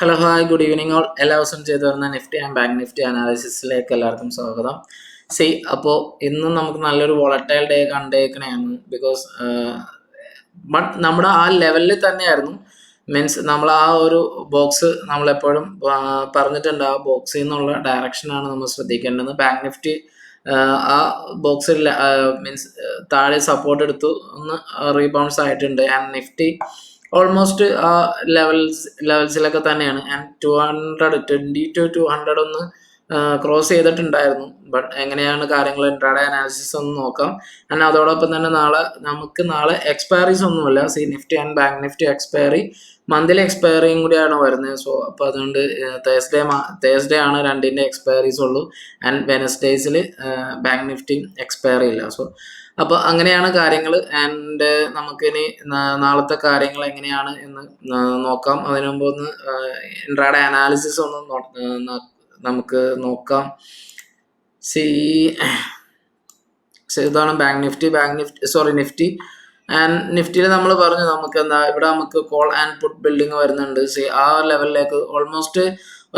Hello hi good evening all. എല്ലാ ദിവസവും ചെയ്തു വരുന്ന നിഫ്റ്റി ആൻഡ് ബാങ്ക് നിഫ്റ്റി അനാലിസിസിലേക്ക് എല്ലാവർക്കും സ്വാഗതം. അപ്പോൾ ഇന്നും നമുക്ക് നല്ലൊരു വോളറ്റൈൽ ഡേ കണ്ടേക്കണേന്ന് ബിക്കോസ് ബട്ട് നമ്മുടെ ആ ലെവലിൽ തന്നെയായിരുന്നു. മീൻസ് നമ്മൾ ആ ഒരു ബോക്സ് നമ്മളെപ്പോഴും പറഞ്ഞിട്ടുണ്ട്, ആ ബോക്സിൽ നിന്നുള്ള ഡയറക്ഷനാണ് നമ്മൾ ശ്രദ്ധിക്കേണ്ടത്. ബാങ്ക് നിഫ്റ്റി ആ ബോക്സിൽ മീൻസ് താഴെ സപ്പോർട്ട് എടുത്തു ഒന്ന് റീബൗൺസ് ആയിട്ടുണ്ട്. ആൻഡ് നിഫ്റ്റി ഓൾമോസ്റ്റ് ആ ലെവൽസിലൊക്കെ തന്നെയാണ്. ആൻഡ് 200 ഒന്ന് ക്രോസ് ചെയ്തിട്ടുണ്ടായിരുന്നു. ബട്ട് എങ്ങനെയാണ് കാര്യങ്ങൾ ഇൻട്രാഡേ അനാലിസിസ് ഒന്ന് നോക്കാം. ആൻഡ് അതോടൊപ്പം തന്നെ നാളെ എക്സ്പയറീസ് ഒന്നുമില്ല. Nifty and bank Nifty expiry monthly എക്സ്പയറിയും കൂടിയാണ് വരുന്നത്. സോ അപ്പോൾ അതുകൊണ്ട് തേഴ്സ്ഡേ ആണ് രണ്ടിൻ്റെ എക്സ്പയറീസ് ഉള്ളൂ. ആൻഡ് വെനസ്ഡേയ്സിൽ ബാങ്ക് നിഫ്റ്റി എക്സ്പയറി ഇല്ല. സോ അപ്പോൾ അങ്ങനെയാണ് കാര്യങ്ങൾ. ആൻഡ് നമുക്കിനി നാളത്തെ കാര്യങ്ങൾ എങ്ങനെയാണ് എന്ന് നോക്കാം. അതിനു മുമ്പ് ഒന്ന് ഇൻട്രാഡേ അനാലിസിസ് ഒന്ന് നമുക്ക് നോക്കാം. ഇതാണ് നിഫ്റ്റി. ആൻഡ് നിഫ്റ്റിയിൽ നമ്മൾ പറഞ്ഞു നമുക്ക് ഇവിടെ നമുക്ക് കോൾ ആൻഡ് പുട്ട് ബിൽഡിംഗ് വരുന്നുണ്ട്. ആ ലെവലിലേക്ക് ഓൾമോസ്റ്റ്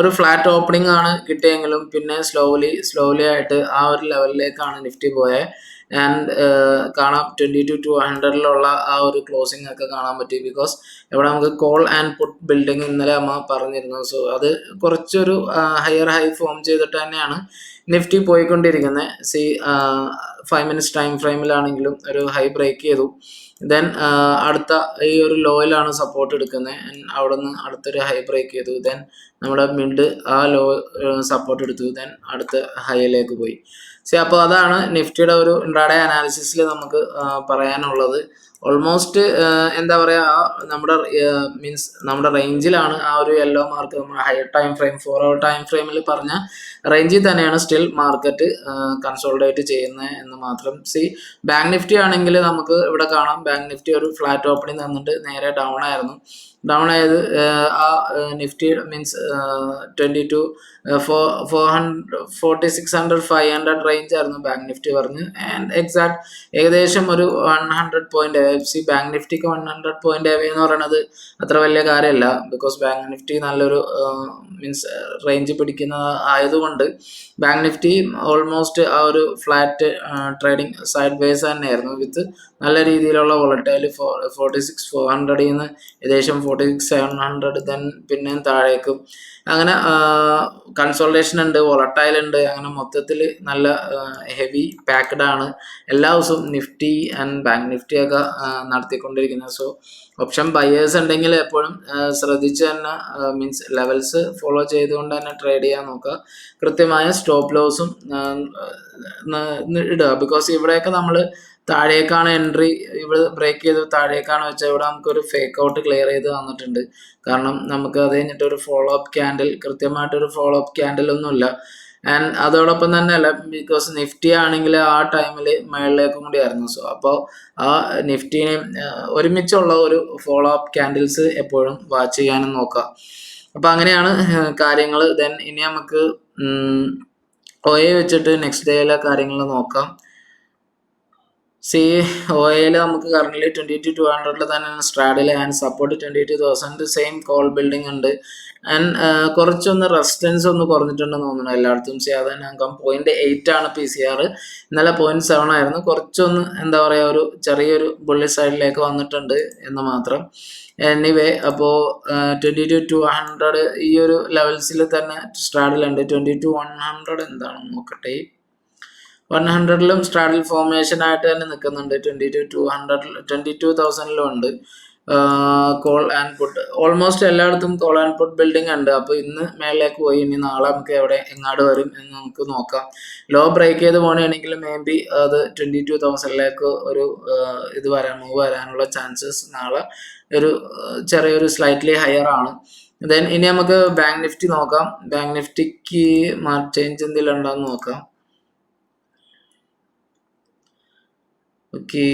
ഒരു ഫ്ലാറ്റ് ഓപ്പണിംഗ് ആണ് കിട്ടിയെങ്കിലും പിന്നെ സ്ലോലി ആയിട്ട് ആ ഒരു ലെവലിലേക്കാണ് നിഫ്റ്റി പോയത്. ആൻഡ് കാണാം 22,200 ആ ഒരു ക്ലോസിംഗ് ഒക്കെ കാണാൻ പറ്റി. ബിക്കോസ് ഇവിടെ നമുക്ക് കോൾ ആൻഡ് പുട്ട് ബിൽഡിംഗ് ഇന്നലെ അമ്മ പറഞ്ഞിരുന്നു. സോ അത് കുറച്ചൊരു ഹൈ ഫോം ചെയ്തിട്ട് തന്നെയാണ് നിഫ്റ്റി പോയിക്കൊണ്ടിരിക്കുന്നത്. 5 മിനിറ്റ്സ് ടൈം ഫ്രെയിമിലാണെങ്കിലും ഒരു ഹൈ ബ്രേക്ക് ചെയ്തു. ദെൻ അടുത്ത ഈ ഒരു ലോയിലാണ് സപ്പോർട്ട് എടുക്കുന്നത്. അവിടെ നിന്ന് അടുത്തൊരു ഹൈ ബ്രേക്ക് ചെയ്തു. ദെൻ നമ്മുടെ മിഡ് ആ ലോ സപ്പോർട്ട് എടുത്തു. ദെൻ അടുത്ത ഹൈയിലേക്ക് പോയി. അപ്പോൾ അതാണ് നിഫ്റ്റിയുടെ ഒരു ഇൻട്രാഡേ അനാലിസിസിൽ നമുക്ക് പറയാനുള്ളത്. ഓൾമോസ്റ്റ് എന്താ പറയുക, നമ്മുടെ റേഞ്ചിലാണ് ആ ഒരു യെല്ലോ മാർക്ക്. നമ്മൾ higher time frame 4 hour time ഫ്രെയിമിൽ പറഞ്ഞ റേഞ്ചിൽ തന്നെയാണ് സ്റ്റിൽ മാർക്കറ്റ് കൺസോളിഡേറ്റ് ചെയ്യുന്നത് എന്ന് മാത്രം. ബാങ്ക് നിഫ്റ്റി ആണെങ്കിൽ നമുക്ക് ഇവിടെ കാണാം, ബാങ്ക് നിഫ്റ്റി ഒരു ഫ്ലാറ്റ് ഓപ്പണിംഗ് തന്നിട്ട് നേരെ ഡൗൺ ആയിരുന്നു. ഡൗൺ ആയത് ആ നിഫ്റ്റി മീൻസ് 4600-500 റേഞ്ച് ആയിരുന്നു ബാങ്ക് നിഫ്റ്റി പറഞ്ഞ്. ആൻഡ് എക്സാക്ട് ഏകദേശം ഒരു 100 പോയിന്റ് ബാങ്ക് നിഫ്റ്റിക്ക് 100 പോയിന്റ് എന്ന് പറയുന്നത് അത്ര വലിയ കാര്യമല്ല. ബിക്കോസ് ബാങ്ക് നിഫ്റ്റി നല്ലൊരു റേഞ്ച് പിടിക്കുന്ന ആയതുകൊണ്ട് ബാങ്ക് നിഫ്റ്റി ഓൾമോസ്റ്റ് ആ ഒരു ഫ്ലാറ്റ് ട്രേഡിങ് സൈഡ് വേസ് തന്നെയായിരുന്നു വിത്ത് നല്ല രീതിയിലുള്ള വോളറ്റൈൽ. 46,400 നിന്ന് ഏകദേശം 46,700 ദെൻ പിന്നെയും താഴേക്കും അങ്ങനെ കൺസോൾട്ടേഷൻ ഉണ്ട്, വോളറ്റൈൽ ഉണ്ട്. അങ്ങനെ മൊത്തത്തിൽ നല്ല ഹെവി പാക്ഡ് ആണ് എല്ലാ ദിവസവും നിഫ്റ്റി ആൻഡ് ബാങ്ക് നിഫ്റ്റിയൊക്കെ നടത്തിക്കൊണ്ടിരിക്കുന്നത്. സോ ഓപ്ഷൻ ബയേഴ്സ് ഉണ്ടെങ്കിൽ എപ്പോഴും ശ്രദ്ധിച്ച് തന്നെ മീൻസ് ലെവൽസ് ഫോളോ ചെയ്തുകൊണ്ട് തന്നെ ട്രേഡ് ചെയ്യാൻ നോക്കുക. കൃത്യമായ സ്റ്റോപ്പ് ലോസും ഇടുക. ബിക്കോസ് ഇവിടെയൊക്കെ നമ്മൾ താഴേക്കാണ് എൻട്രി, ഇവിടെ ബ്രേക്ക് ചെയ്ത് താഴേക്കാണ് വെച്ചാൽ ഇവിടെ നമുക്കൊരു ഫേക്ക് ഔട്ട് ക്ലിയർ ചെയ്ത് തന്നിട്ടുണ്ട്. കാരണം നമുക്ക് അത് കഴിഞ്ഞിട്ട് ഒരു ഫോളോ അപ്പ് ക്യാൻഡിൽ, കൃത്യമായിട്ടൊരു ഫോളോ അപ്പ് ക്യാൻഡിൽ ഒന്നുമില്ല. ആൻഡ് അതോടൊപ്പം തന്നെ അല്ല, ബിക്കോസ് നിഫ്റ്റി ആണെങ്കിൽ ആ ടൈമിൽ മുകളിലേക്കും കൂടി ആയിരുന്നു. സോ അപ്പോൾ ആ നിഫ്റ്റിനെ ഒരുമിച്ചുള്ള ഒരു ഫോളോ അപ്പ് ക്യാൻഡിൽസ് എപ്പോഴും വാച്ച് ചെയ്യാനും നോക്കുക. അപ്പം അങ്ങനെയാണ് കാര്യങ്ങൾ. ദെൻ ഇനി നമുക്ക് OA വെച്ചിട്ട് നെക്സ്റ്റ് ഡേയിലെ കാര്യങ്ങൾ നോക്കാം. OAയിൽ നമുക്ക് കറന്റ് 22,200 തന്നെ straddle and support 22,000 same call building ഉണ്ട്. ആൻഡ് കുറച്ചൊന്ന് റെസിസ്റ്റൻസ് ഒന്ന് കുറഞ്ഞിട്ടുണ്ടെന്ന് തോന്നുന്നു എല്ലായിടത്തും. അത് തന്നെ 0.8 ആണ് PCR. ഇന്നലെ 0.7 ആയിരുന്നു. കുറച്ചൊന്ന് എന്താ പറയുക, ഒരു ചെറിയൊരു ബുള്ളി സൈഡിലേക്ക് വന്നിട്ടുണ്ട് എന്ന് മാത്രം. എനിവേ അപ്പോൾ 22,200 ഈ ഒരു ലെവൽസിൽ തന്നെ സ്ട്രാഡിലുണ്ട്. 22,100 എന്താണെന്ന് നോക്കട്ടെ. 100ലും സ്ട്രാഡിൽ ഫോർമേഷൻ ആയിട്ട് തന്നെ നിൽക്കുന്നുണ്ട്. 22,000 ഉണ്ട് കോൾ ആൻഡ് പുട്ട്. ഓൾമോസ്റ്റ് എല്ലായിടത്തും കോൾ ആൻഡ് പുട്ട് ബിൽഡിംഗ് ഉണ്ട്. അപ്പോൾ ഇന്ന് മേളിലേക്ക് പോയി, ഇനി നാളെ നമുക്ക് എങ്ങാട് വരും എന്ന് നമുക്ക് നോക്കാം. ലോ ബ്രേക്ക് ചെയ്ത് പോകണമെങ്കിൽ മേ ബി അത് 22,000ലേക്ക് ഒരു മൂവ് വരാനുള്ള ചാൻസസ് നാളെ ഒരു ചെറിയൊരു സ്ലൈറ്റ്ലി ഹയർ ആണ്. ദെൻ ഇനി നമുക്ക് ബാങ്ക് നിഫ്റ്റി നോക്കാം. ബാങ്ക് നിഫ്റ്റിക്ക് ചേഞ്ച് എന്തെങ്കിലും ഉണ്ടോയെന്ന് നോക്കാം. Okay.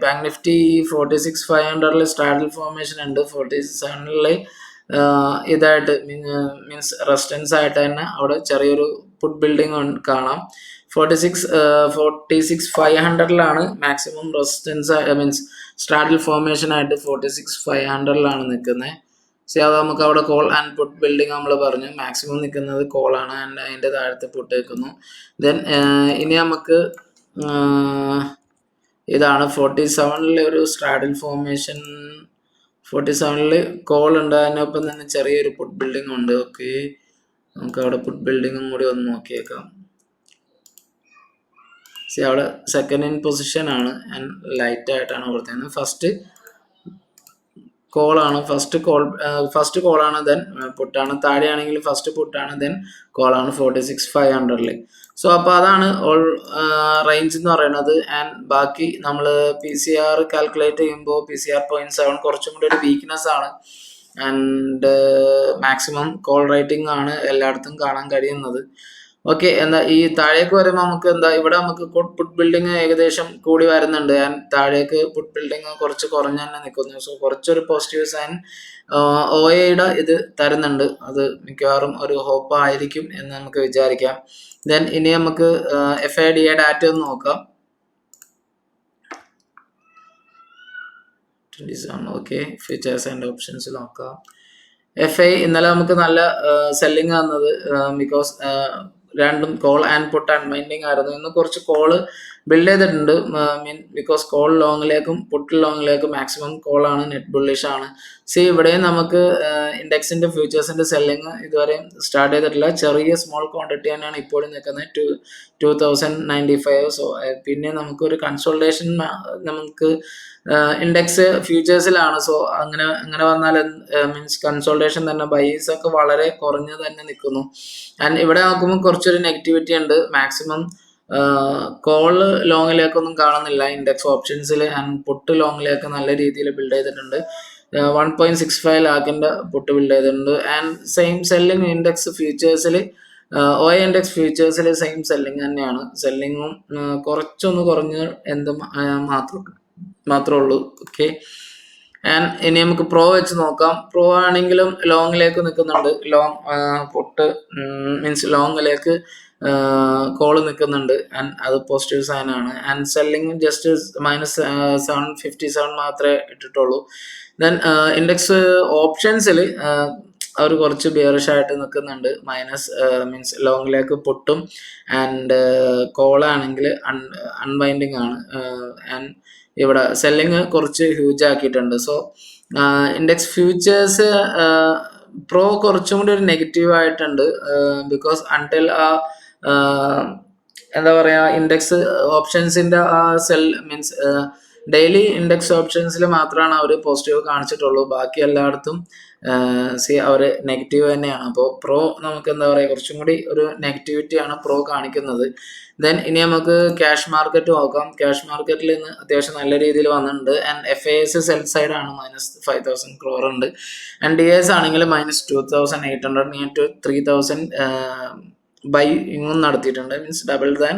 Bank Nifty 46,500 straddle formation ഉണ്ട്. 47 ഇതായിട്ട് മീൻസ് റെസിസ്റ്റൻസ് ആയിട്ട് തന്നെ അവിടെ ചെറിയൊരു പുട്ട് ബിൽഡിംഗ് കാണാം. 46,500 maximum resistance means straddle formation ആയിട്ട് 46,500 നിൽക്കുന്നത്. അത് നമുക്ക് അവിടെ കോൾ ആൻഡ് പുട്ട് ബിൽഡിംഗ് നമ്മൾ പറഞ്ഞു, മാക്സിമം നിൽക്കുന്നത് കോളാണ് ആൻഡ് അതിൻ്റെ താഴത്തെ പുട്ട് നിൽക്കുന്നു. ദെൻ ഇനി നമുക്ക് ഇതാണ് 47 ഒരു സ്ട്രാഡിൽ ഫോർമേഷൻ. 47 കോൾ ഉണ്ട്, അതിനൊപ്പം തന്നെ ചെറിയൊരു പുട്ട് ബിൽഡിംഗ് ഉണ്ട്. ഓക്കെ, നമുക്ക് അവിടെ പുട്ട് ബിൽഡിങ്ങും കൂടി ഒന്ന് നോക്കിയേക്കാം. അവിടെ സെക്കൻഡ് ഇൻ പൊസിഷൻ ആണ് ആൻഡ് ലൈറ്റ് ആയിട്ടാണ് കൊടുത്തത്. ഫസ്റ്റ് കോളാണ്, ഫസ്റ്റ് കോളാണ്, ദെൻ പുട്ടാണ്. താഴെയാണെങ്കിൽ ഫസ്റ്റ് പുട്ടാണ്, ദെൻ കോളാണ് 46,500. സോ അപ്പോൾ അതാണ് റേഞ്ച് എന്ന് പറയുന്നത്. ആൻഡ് ബാക്കി നമ്മൾ PCR കാൽക്കുലേറ്റ് ചെയ്യുമ്പോൾ PCR 0.7 കുറച്ചും കൂടി ഒരു വീക്ക്നെസ് ആണ്. ആൻഡ് മാക്സിമം കോൾ റേറ്റിംഗ് ആണ് എല്ലായിടത്തും കാണാൻ കഴിയുന്നത്. ഓക്കെ, എന്താ ഈ താഴേക്ക് വരുമ്പോൾ നമുക്ക് ഇവിടെ നമുക്ക് പുട്ട് ബിൽഡിംഗ് ഏകദേശം കൂടി വരുന്നുണ്ട് ആൻഡ് താഴേക്ക് പുട്ട് ബിൽഡിംഗ് കുറച്ച് കുറഞ്ഞ് തന്നെ നിൽക്കുന്നു. സോ കുറച്ചൊരു പോസിറ്റീവ് സൈൻ OAയുടെ ഇത് തരുന്നുണ്ട്. അത് മിക്കവാറും ഒരു ഹോപ്പ് ആയിരിക്കും എന്ന് നമുക്ക് വിചാരിക്കാം. ദെൻ ഇനി നമുക്ക് FIDA ഡാറ്റ ഒന്ന് നോക്കാം. ഓക്കെ, ഫീച്ചേഴ്സ് ആൻഡ് ഓപ്ഷൻസ് നോക്കാം. FI ഇന്നലെ നമുക്ക് നല്ല സെല്ലിംഗ് വന്നത് ബിക്കോസ് രണ്ടും കോൾ ആൻഡ് പുട്ട് അൺവൈൻഡിങ് ആയിരുന്നു. ഇന്ന് കുറച്ച് കോള് ബിൽഡ് ചെയ്തിട്ടുണ്ട്, ബിക്കോസ് കോൾ ലോങ്ങിലേക്കും പുട്ട് ലോങ്ങിലേക്കും മാക്സിമം കോളാണ്, നെറ്റ് ബുള്ളിഷ് ആണ്. ഇവിടെയും നമുക്ക് ഇൻഡെക്സിന്റെ ഫ്യൂച്ചേഴ്സിന്റെ സെല്ലിങ് ഇതുവരെ സ്റ്റാർട്ട് ചെയ്തിട്ടില്ല. ചെറിയ സ്മോൾ ക്വാണ്ടിറ്റി തന്നെയാണ് ഇപ്പോഴും നിൽക്കുന്നത്, 2095. സോ പിന്നെ നമുക്കൊരു കൺസോൾട്ടേഷൻ നമുക്ക് ഇൻഡെക്സ് ഫ്യൂച്ചേഴ്സിലാണ്. സോ അങ്ങനെ വന്നാൽ മീൻസ് കൺസോൾട്ടേഷൻ തന്നെ ബൈസ് ഒക്കെ വളരെ കുറഞ്ഞ് തന്നെ നിൽക്കുന്നു. ആൻഡ് ഇവിടെ നോക്കുമ്പോൾ കുറച്ചൊരു നെഗറ്റിവിറ്റി ഉണ്ട്. മാക്സിമം കോള് ലോങ്ങിലേക്കൊന്നും കാണുന്നില്ല ഇൻഡെക്സ് ഓപ്ഷൻസിൽ. ആൻഡ് പുട്ട് ലോങ്ങിലേക്ക് നല്ല രീതിയിൽ ബിൽഡ് ചെയ്തിട്ടുണ്ട്. 1.65 ലാഖിന്റെ പുട്ട് ബിൽഡ് ചെയ്തിട്ടുണ്ട്. ആൻഡ് സെയിം സെല്ലിംഗ് ഇൻഡെക്സ് ഫ്യൂച്ചേഴ്സിൽ, OA ഇൻഡെക്സ് ഫ്യൂച്ചേഴ്സിൽ സെയിം സെല്ലിംഗ് തന്നെയാണ്. സെല്ലിങ്ങും കുറച്ചൊന്ന് കുറഞ്ഞ് മാത്രമേ ഉള്ളൂ. ഓക്കെ, ആൻഡ് ഇനി നമുക്ക് പ്രോ വെച്ച് നോക്കാം. പ്രോ ആണെങ്കിലും ലോങ്ങിലേക്ക് നിൽക്കുന്നുണ്ട്, ലോങ് പുട്ട് മീൻസ് ലോങ്ങിലേക്ക് കോള് നിൽക്കുന്നുണ്ട് ആൻഡ് അത് പോസിറ്റീവ് സൈൻ ആണ്. ആൻഡ് സെല്ലിംഗ് ജസ്റ്റ് -757 മാത്രമേ ഇട്ടിട്ടുള്ളൂ. ദെൻ ഇൻഡെക്സ് ഓപ്ഷൻസിൽ അവർ കുറച്ച് ബിയറിഷ് ആയിട്ട് നിൽക്കുന്നുണ്ട്, മീൻസ് ലോങ്ങിലേക്ക് പുട്ടും ആൻഡ് കോളാണെങ്കിൽ അൺവൈൻഡിങ് ആണ്. ആൻഡ് ഇവിടെ സെല്ലിങ് കുറച്ച് ഹ്യൂജ് ആക്കിയിട്ടുണ്ട്. സോ ഇൻഡെക്സ് ഫ്യൂച്ചേഴ്സ് പ്രോ കുറച്ചും കൂടി ഒരു നെഗറ്റീവ് ആയിട്ടുണ്ട്, ബിക്കോസ് അൺടിൽ എന്താ പറയുക ഇൻഡെക്സ് ഓപ്ഷൻസിന്റെ മീൻസ് ഡെയിലി ഇൻഡെക്സ് ഓപ്ഷൻസിൽ മാത്രമാണ് അവർ പോസിറ്റീവ് കാണിച്ചിട്ടുള്ളൂ. ബാക്കി എല്ലായിടത്തും അവർ നെഗറ്റീവ് തന്നെയാണ്. അപ്പോൾ പ്രോ നമുക്ക് എന്താ പറയുക കുറച്ചും കൂടി ഒരു നെഗറ്റിവിറ്റിയാണ് പ്രോ കാണിക്കുന്നത്. ദെൻ ഇനി നമുക്ക് ക്യാഷ് മാർക്കറ്റ് നോക്കാം. ക്യാഷ് മാർക്കറ്റിൽ ഇന്ന് അത്യാവശ്യം നല്ല രീതിയിൽ വന്നിട്ടുണ്ട്. ആൻഡ് FIS സെൽ സൈഡ് ആണ് -5,000 crore ഉണ്ട്. ആൻഡ് DIS ആണെങ്കിൽ -2,800 നിയർ ടു 3,000 ബൈ ഇങ്ങും നടത്തിയിട്ടുണ്ട്. Means double than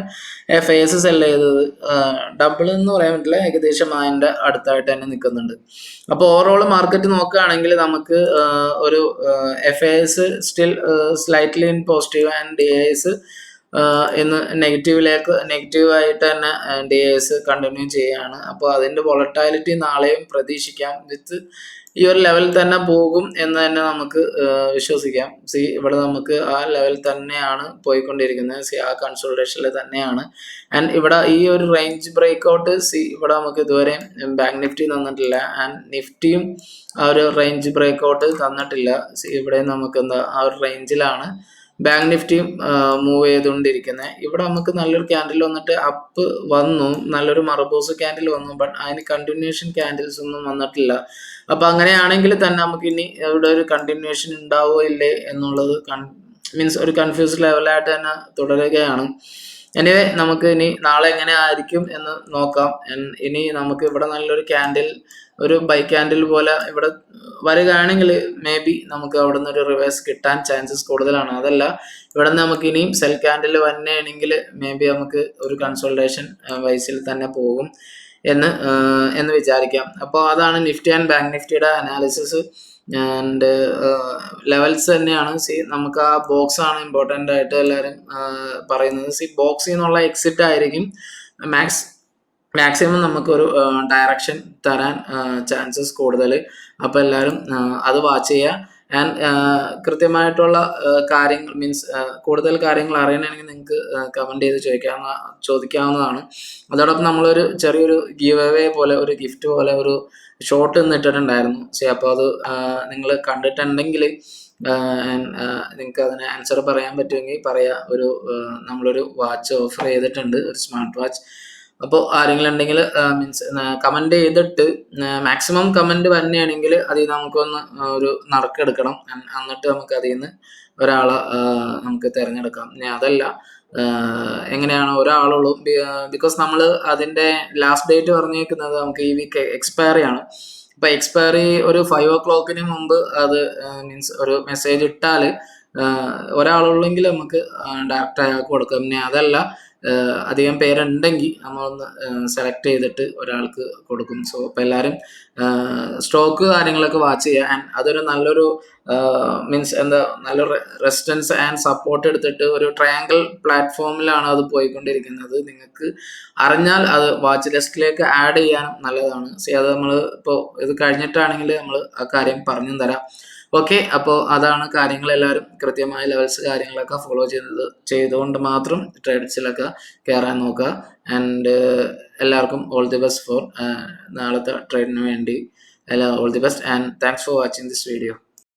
FIS cell ചെയ്തത്. ഡബിൾ എന്ന് പറയാൻ പറ്റില്ല, ഏകദേശം അതിൻ്റെ അടുത്തായിട്ട് തന്നെ നിൽക്കുന്നുണ്ട്. അപ്പോൾ ഓവറോൾ മാർക്കറ്റ് നോക്കുകയാണെങ്കിൽ നമുക്ക് ഒരു FIS still slightly in positive and DIS ഇന്ന് നെഗറ്റീവായിട്ട് തന്നെ DIS കണ്ടിന്യൂ ചെയ്യുകയാണ്. അപ്പോൾ അതിൻ്റെ വോളറ്റാലിറ്റി നാളെയും പ്രതീക്ഷിക്കാം. വിത്ത് ഈ ഒരു ലെവൽ തന്നെ പോകും എന്ന് തന്നെ നമുക്ക് വിശ്വസിക്കാം. ഇവിടെ നമുക്ക് ആ ലെവൽ തന്നെയാണ് പോയിക്കൊണ്ടിരിക്കുന്നത്. ആ കൺസോൾട്ടേഷനിൽ തന്നെയാണ്. ആൻഡ് ഇവിടെ ഈ ഒരു റേഞ്ച് ബ്രേക്ക്ഔട്ട് ഇവിടെ നമുക്ക് ഇതുവരെ ബാങ്ക് നിഫ്റ്റി തന്നിട്ടില്ല ആൻഡ് നിഫ്റ്റിയും ആ ഒരു റേഞ്ച് ബ്രേക്ക്ഔട്ട് തന്നിട്ടില്ല. ഇവിടെ നമുക്ക് ആ ഒരു റേഞ്ചിലാണ് ബാങ്ക് നിഫ്റ്റിയും മൂവ് ചെയ്തുകൊണ്ടിരിക്കുന്നത്. ഇവിടെ നമുക്ക് നല്ലൊരു ക്യാൻഡിൽ വന്നിട്ട് അപ്പ് വന്നു, നല്ലൊരു മറബോസ് ക്യാൻഡിൽ വന്നു, ബട്ട് അതിന് കണ്ടിന്യൂഷൻ ക്യാൻഡിൽസ് ഒന്നും വന്നിട്ടില്ല. അപ്പൊ അങ്ങനെയാണെങ്കിൽ തന്നെ നമുക്ക് ഇനി ഇവിടെ ഒരു കണ്ടിന്യൂഷൻ ഉണ്ടാവോ ഇല്ലേ എന്നുള്ളത് മീൻസ് ഒരു കൺഫ്യൂസ്ഡ് ലെവലായിട്ട് തന്നെ തുടരുകയാണ്. എനിവേ നമുക്ക് ഇനി നാളെ എങ്ങനെ ആയിരിക്കും എന്ന് നോക്കാം. ഇനി നമുക്ക് ഇവിടെ നല്ലൊരു ക്യാൻഡിൽ, ഒരു ബൈ ക്യാൻഡിൽ പോലെ ഇവിടെ വരികയാണെങ്കിൽ മേ ബി നമുക്ക് അവിടെ നിന്ന് ഒരു റിവേഴ്സ് കിട്ടാൻ ചാൻസസ് കൂടുതലാണ്. അതല്ല ഇവിടെ നിന്ന് നമുക്ക് ഇനിയും സെൽ ക്യാൻഡിൽ വന്നെയാണെങ്കിൽ മേ ബി നമുക്ക് ഒരു കൺസോൾട്ടേഷൻ വൈസിൽ തന്നെ പോകും എന്ന് വിചാരിക്കാം. അപ്പോൾ അതാണ് നിഫ്റ്റി ആൻഡ് ബാങ്ക് നിഫ്റ്റിയുടെ അനാലിസിസ് ആൻഡ് ലെവൽസ് തന്നെയാണ്. നമുക്ക് ആ ബോക്സ് ആണ് ഇമ്പോർട്ടൻ്റ് ആയിട്ട് എല്ലാവരും പറയുന്നത്. ബോക്സിൽ നിന്നുള്ള എക്സിറ്റ് ആയിരിക്കും മാക്സിമം നമുക്കൊരു ഡയറക്ഷൻ തരാൻ ചാൻസസ് കൂടുതൽ. അപ്പോൾ എല്ലാവരും അത് വാച്ച് ചെയ്യുക. ആൻഡ് കൃത്യമായിട്ടുള്ള കാര്യങ്ങൾ മീൻസ് കൂടുതൽ കാര്യങ്ങൾ അറിയണമെങ്കിൽ നിങ്ങൾക്ക് കമൻറ്റ് ചെയ്ത് ചോദിക്കാവുന്നതാണ്. അതോടൊപ്പം നമ്മളൊരു ചെറിയൊരു ഗീവ് അവേ പോലെ ഒരു ഗിഫ്റ്റ് പോലെ ഒരു ഷോർട്ട് ഇട്ടിട്ടുണ്ടായിരുന്നു. അപ്പോൾ അത് നിങ്ങൾ കണ്ടിട്ടുണ്ടെങ്കിൽ നിങ്ങൾക്ക് അതിന് ആൻസർ പറയാൻ പറ്റുമെങ്കിൽ പറയാം. നമ്മളൊരു വാച്ച് ഓഫർ ചെയ്തിട്ടുണ്ട്, ഒരു സ്മാർട്ട് വാച്ച്. അപ്പോൾ ആരെങ്കിലും ഉണ്ടെങ്കിൽ മീൻസ് കമൻറ്റ് ചെയ്തിട്ട് മാക്സിമം കമൻറ്റ് തന്നെയാണെങ്കിൽ അതിൽ നമുക്കൊന്ന് ഒരു നറുക്കെടുക്കണം. എന്നിട്ട് നമുക്ക് അതിൽ നിന്ന് ഒരാളെ നമുക്ക് തിരഞ്ഞെടുക്കാം. ഇനി അതല്ല എങ്ങനെയാണ് ഒരാളുള്ളൂ, ബിക്കോസ് നമ്മൾ അതിൻ്റെ ലാസ്റ്റ് ഡേറ്റ് പറഞ്ഞേക്കുന്നത് നമുക്ക് ഈ വീക്ക് എക്സ്പയറി ആണ്. അപ്പോൾ എക്സ്പയറി ഒരു 5 o'clock മുമ്പ് അത് മീൻസ് ഒരു മെസ്സേജ് ഇട്ടാൽ ഒരാളുള്ളെങ്കിൽ നമുക്ക് ഡയറക്റ്റ് അയാൾക്ക് കൊടുക്കാം. പിന്നെ അതല്ല അധികം പേരുണ്ടെങ്കിൽ നമ്മളൊന്ന് സെലക്ട് ചെയ്തിട്ട് ഒരാൾക്ക് കൊടുക്കും. സോ അപ്പോൾ എല്ലാവരും സ്റ്റോക്ക് കാര്യങ്ങളൊക്കെ വാച്ച് ചെയ്യുക. ആൻഡ് അതൊരു നല്ലൊരു മീൻസ് നല്ലൊരു റെസിസ്റ്റൻസ് ആൻഡ് സപ്പോർട്ട് എടുത്തിട്ട് ഒരു ട്രയാങ്കിൾ പ്ലാറ്റ്ഫോമിലാണ് അത് പോയിക്കൊണ്ടിരിക്കുന്നത്. നിങ്ങൾക്ക് അറിഞ്ഞാൽ അത് വാച്ച് ലിസ്റ്റിലേക്ക് ആഡ് ചെയ്യാനും നല്ലതാണ്. അത് നമ്മൾ ഇപ്പോൾ ഇത് കഴിഞ്ഞിട്ടാണെങ്കിൽ നമ്മൾ ആ കാര്യം പറഞ്ഞു തരാം. ഓക്കെ, അപ്പോൾ അതാണ് കാര്യങ്ങൾ. എല്ലാവരും കൃത്യമായ ലെവൽസ് കാര്യങ്ങളൊക്കെ ഫോളോ ചെയ്തുകൊണ്ട് മാത്രം ട്രേഡ്സിലൊക്കെ കയറാൻ നോക്കുക. ആൻഡ് എല്ലാവർക്കും ഓൾ ദി ബെസ്റ്റ് ഫോർ നാളത്തെ ട്രേഡിന് വേണ്ടി. All the best and thanks for watching this video.